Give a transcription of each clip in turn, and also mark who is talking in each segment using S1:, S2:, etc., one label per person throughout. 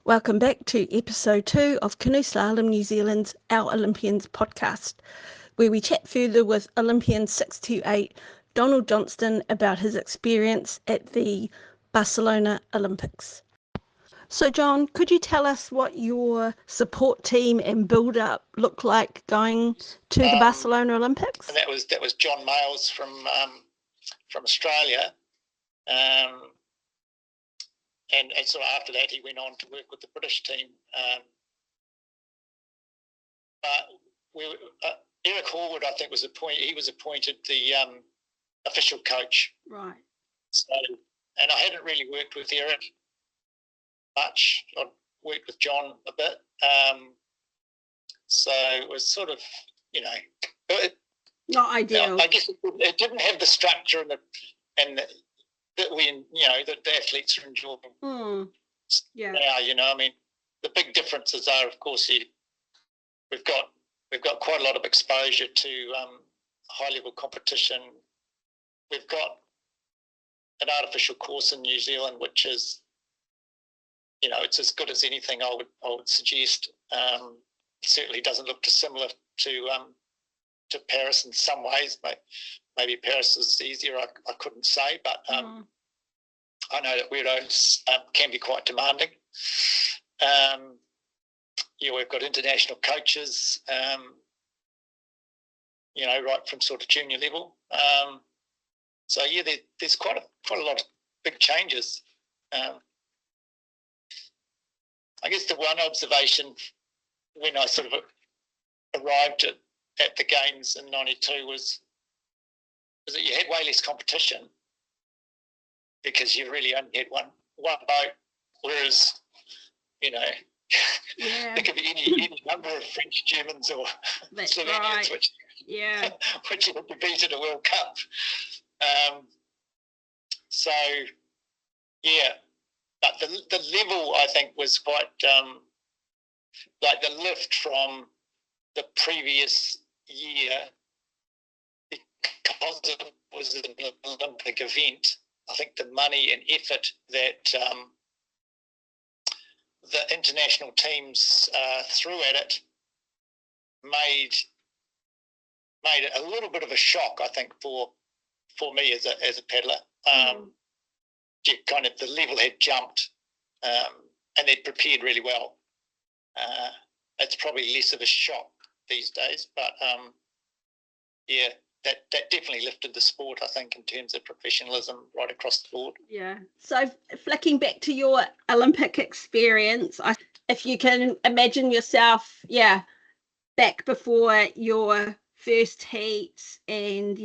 S1: Welcome back to episode 2 of Canoe Slalom New Zealand's Our Olympians podcast, where we chat further with Olympian 628 Donald Johnstone about his experience at the Barcelona Olympics. So John, could you tell us what your support team and build-up looked like going to the Barcelona Olympics?
S2: And that was John Mayles from Australia. And so after that, he went on to work with the British team. Eric Horwood, I think, was appointed the official coach.
S1: Right.
S2: So, and I hadn't really worked with Eric much. I'd worked with John a bit. So it was sort of,
S1: not ideal.
S2: I guess it didn't have the structure that the athletes are enjoying.
S1: Yeah.
S2: Now, the big differences are, of course, we've got quite a lot of exposure to high level competition. We've got an artificial course in New Zealand, which is, it's as good as anything I would suggest. It certainly doesn't look dissimilar to Paris in some ways. Maybe Paris is easier. I couldn't say, but I know that weirdos can be quite demanding. We've got international coaches, right from sort of junior level. There's quite a lot of big changes. I guess the one observation when I sort of arrived at the Games in '92 was that you had way less competition because you really only had one boat, whereas, there could be any number of French, Germans or Slovenians which you had to beat at a World Cup. But the level, I think, was quite like the lift from the previous year, because it was an Olympic event. I think the money and effort that the international teams threw at it made it a little bit of a shock, I think, for me as a paddler. Kind of the level had jumped, and they'd prepared really well. It's probably less of a shock these days, but that definitely lifted the sport, I think, in terms of professionalism right across the board.
S1: Yeah. So flicking back to your Olympic experience, if you can imagine yourself, back before your first heat and,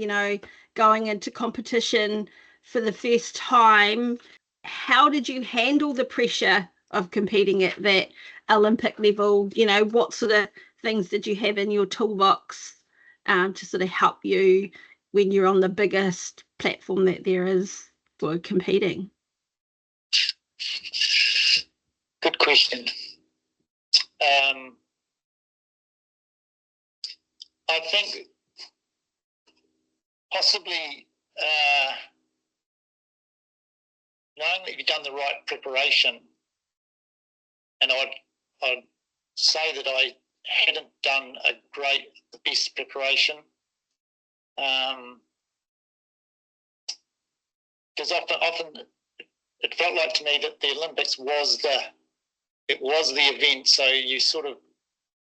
S1: going into competition for the first time, how did you handle the pressure of competing at that Olympic level? What sort of things did you have in your toolbox to sort of help you when you're on the biggest platform that there is for competing?
S2: Good question. I think possibly knowing that you've done the right preparation, and I'd say that I hadn't done the best preparation, because often it felt like to me that the Olympics was the event, so you sort of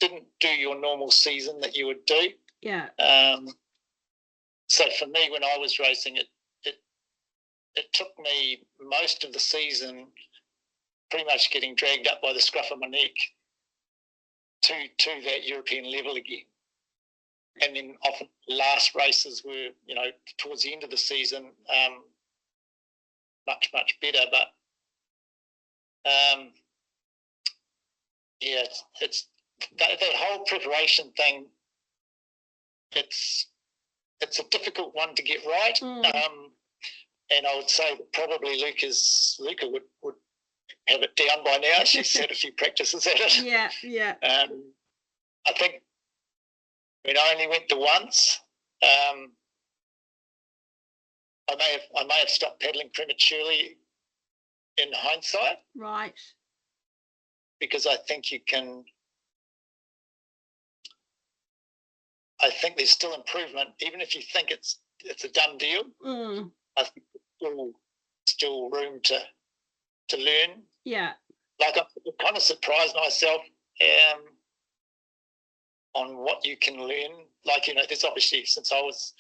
S2: didn't do your normal season that you would do.
S1: Yeah.
S2: So for me, when I was racing, it took me most of the season pretty much getting dragged up by the scruff of my neck to that European level again. And then often last races were, towards the end of the season, much, much better. But it's that whole preparation thing, it's a difficult one to get right. And I would say that probably Luca would have it down by now. She's had a few practices at it.
S1: Yeah.
S2: I think I only went to once. I may have stopped paddling prematurely in hindsight.
S1: Right.
S2: because I think I think there's still improvement, even if you think it's a done deal. I think there's still room to learn.
S1: Yeah.
S2: Like, I kind of surprised myself on what you can learn. Like, there's obviously, since I was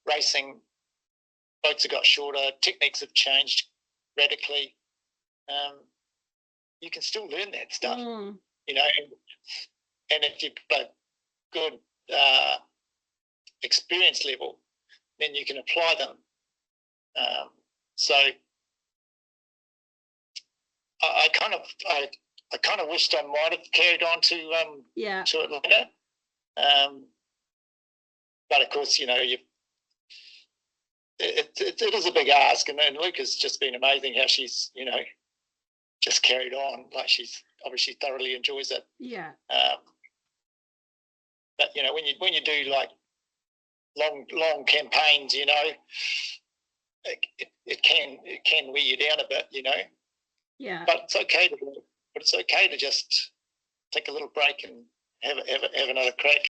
S2: racing, boats have got shorter, techniques have changed radically. You can still learn that stuff, and if you've got a good experience level, then you can apply them. So I kind of wished I might have carried on to it later. But of course, it is a big ask, and Luca's just been amazing how she's just carried on. Like, she's obviously thoroughly enjoys it.
S1: Yeah.
S2: But when you do like long campaigns, it can wear you down a bit,
S1: Yeah.
S2: But it's okay to just take a little break and have another crack.